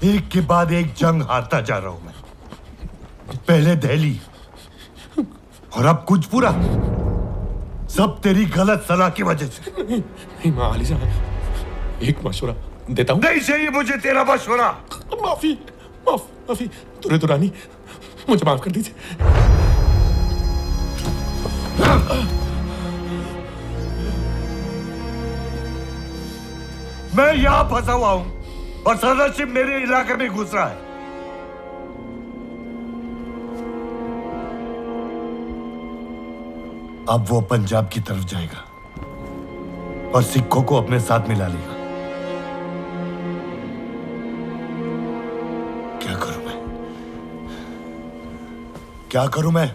एक के बाद एक जंग हारता जा रहा हूं मैं। पहले दिल्ली और अब कुजपुरा, सब तेरी गलत सलाह की वजह से। नहीं माली साहब, एक मशवरा देता हूं। नहीं चाहिए मुझे तेरा मशवरा। माफी माफी तुरे दुरानी, मुझे माफ कर दीजिए। मैं यहां फंसा हुआ हूं और सरदारशिप मेरे इलाके में घुस रहा है। अब वो पंजाब की तरफ जाएगा और सिखों को अपने साथ मिला लेगा। क्या करूं मैं?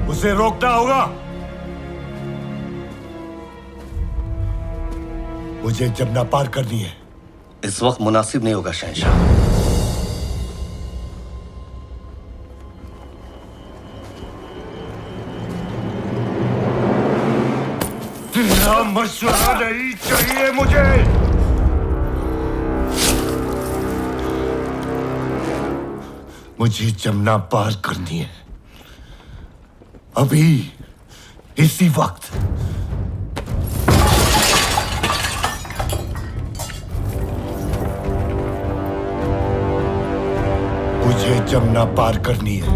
उसे रोकना होगा। मुझे जमुना पार करनी है। इस वक्त मुनासिब नहीं होगा शहंशाह। तेरा मशवरा नहीं चाहिए मुझे। मुझे जमुना पार करनी है, अभी, इसी वक्त। मुझे जमुना पार करनी है।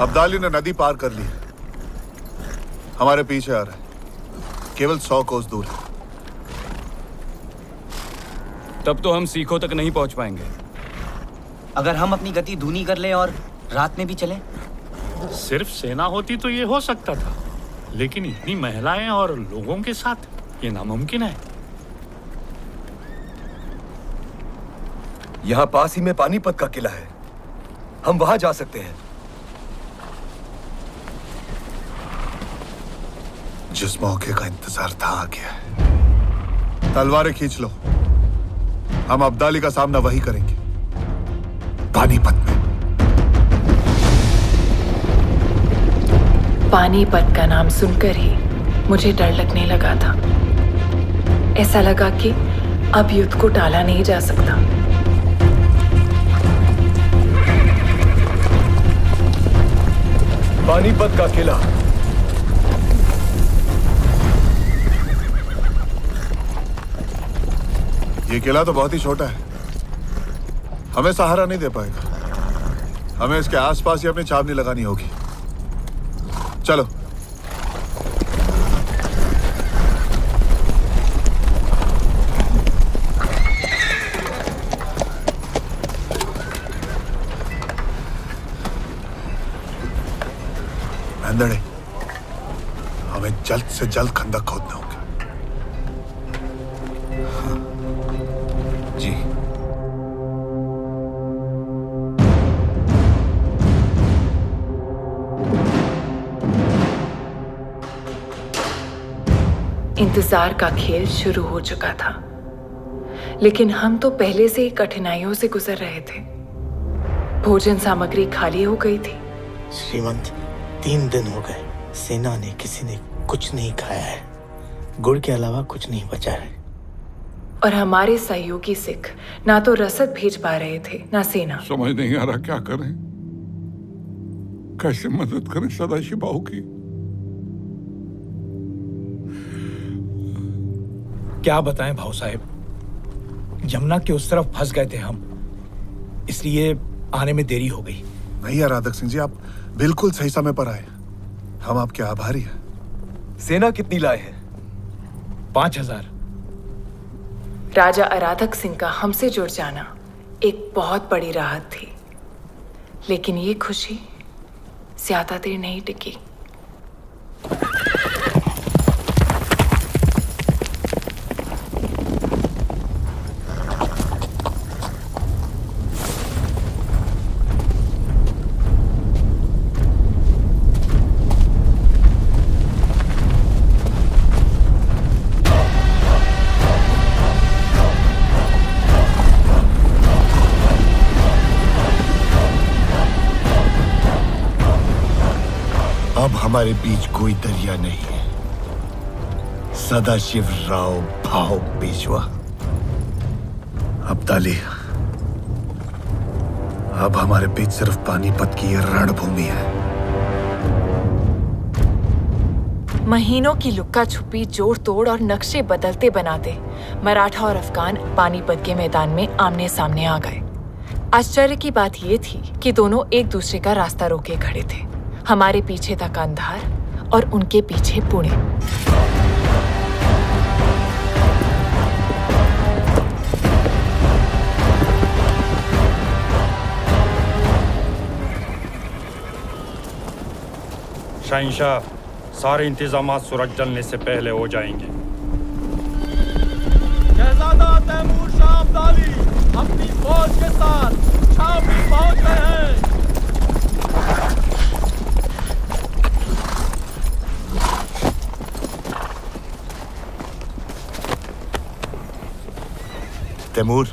अब्दाली ने नदी पार कर ली, हमारे पीछे आ रहा है, केवल 100 कोस दूर है। तब तो हम सीखों तक नहीं पहुंच पाएंगे। अगर हम अपनी गति धीमी कर लें और रात में भी चलें? सिर्फ सेना होती तो ये हो सकता था, लेकिन इतनी महिलाएं और लोगों के साथ ये नामुमकिन है। यहाँ पास ही में पानीपत का किला है, हम वहां जा सकते हैं। जिस मौके का इंतजार था आ गया है। तलवारें खींच लो, हम अब्दाली का सामना वही करेंगे, पानीपत में। पानीपत का नाम सुनकर ही मुझे डर लगने लगा था। ऐसा लगा कि अब युद्ध को टाला नहीं जा सकता। पानीपत का किला, ये किला तो बहुत ही छोटा है, हमें सहारा नहीं दे पाएगा। हमें इसके आसपास ही अपनी छावनी लगानी होगी। चलो। अंदड़े, हमें जल्द से जल्द खंदक खोदना होगा। जी। इंतजार का खेल शुरू हो चुका था, लेकिन हम तो पहले से ही कठिनाइयों से गुजर रहे थे। भोजन सामग्री खाली हो गई थी। श्रीमंत, 3 दिन हो गए, सेना ने किसी ने कुछ नहीं खाया है। गुड़ के अलावा कुछ नहीं बचा है। और हमारे सहयोगी सिख ना तो रसद भेज पा रहे थे, ना सेना। समझ नहीं आ रहा क्या करें, कैसे मदद करें सदाशिव बाहू की। क्या बताएं भाऊ साहब, यमुना के उस तरफ फंस गए थे हम, इसलिए आने में देरी हो गई। नहीं यार राधक सिंह जी, आप बिल्कुल सही समय पर आए, हम आपके आभारी हैं। सेना कितनी लाए हैं? 5,000। राजा आराधक सिंह का हमसे जुड़ जाना एक बहुत बड़ी राहत थी, लेकिन ये खुशी ज्यादा देर नहीं टिकी। अब हमारे बीच कोई दरिया नहीं है। सदाशिव राव भाव पेशवा। अब्दाली, अब हमारे बीच सिर्फ पानीपत की ये रणभूमि है। महीनों की लुक्का छुपी, जोड़ तोड़ और नक्शे बदलते बनाते मराठा और अफगान पानीपत के मैदान में आमने सामने आ गए। आश्चर्य की बात यह थी कि दोनों एक दूसरे का रास्ता रोके खड़े थे। हमारे पीछे था कांधार और उनके पीछे पुणे। शहंशाह, सारे इंतजामात सूरज ढलने से पहले हो जाएंगे। शहजादा तैमूर शाह अब्दाली अपनी फौज के साथ छावनी पहुंच गए हैं। तैमूर,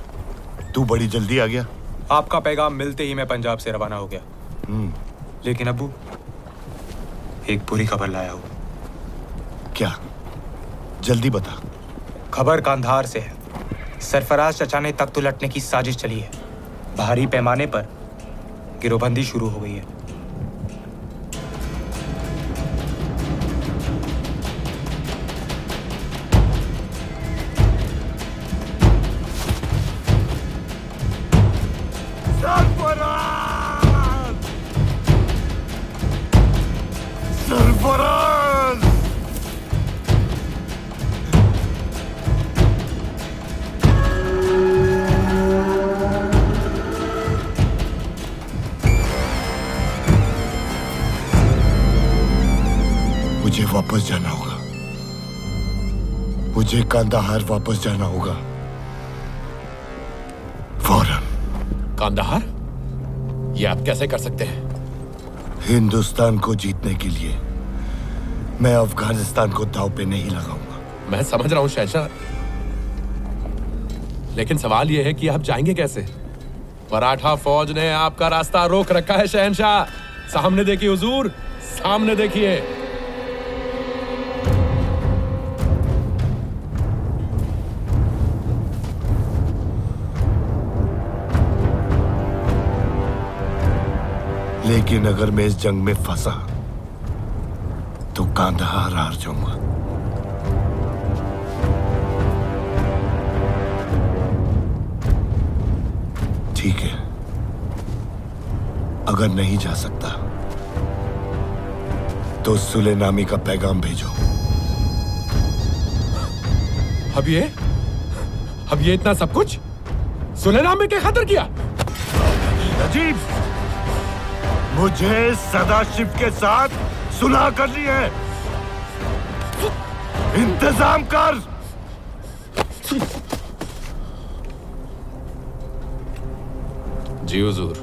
तू बड़ी जल्दी आ गया। आपका पैगाम मिलते ही मैं पंजाब से रवाना हो गया। लेकिन अब्बू, एक बुरी खबर लाया हूं। क्या? जल्दी बता। खबर कांधार से है। सरफराज चचा ने तख्त उलटने की साजिश चली है। भारी पैमाने पर गिरोहबंदी शुरू हो गई है। सरफराज! मुझे वापस जाना होगा। मुझे कांदाहार वापस जाना होगा, फौरन। कांदाहार? ये आप कैसे कर सकते हैं? हिंदुस्तान को जीतने के लिए मैं अफगानिस्तान को दांव पे नहीं लगाऊंगा। मैं समझ रहा हूं शहंशाह, लेकिन सवाल यह है कि आप जाएंगे कैसे? मराठा फौज ने आपका रास्ता रोक रखा है शहंशाह। सामने देखिए हुजूर, सामने देखिए। लेकिन अगर मैं इस जंग में फंसा तो कांधार हार जाऊंगा। ठीक है, अगर नहीं जा सकता तो सुलेनामी का पैगाम भेजो। अब ये इतना सब कुछ सुलेनामी के खातिर किया? अजीब, मुझे सदाशिव के साथ सुलह करनी है। इंतजाम कर। जी हुजूर।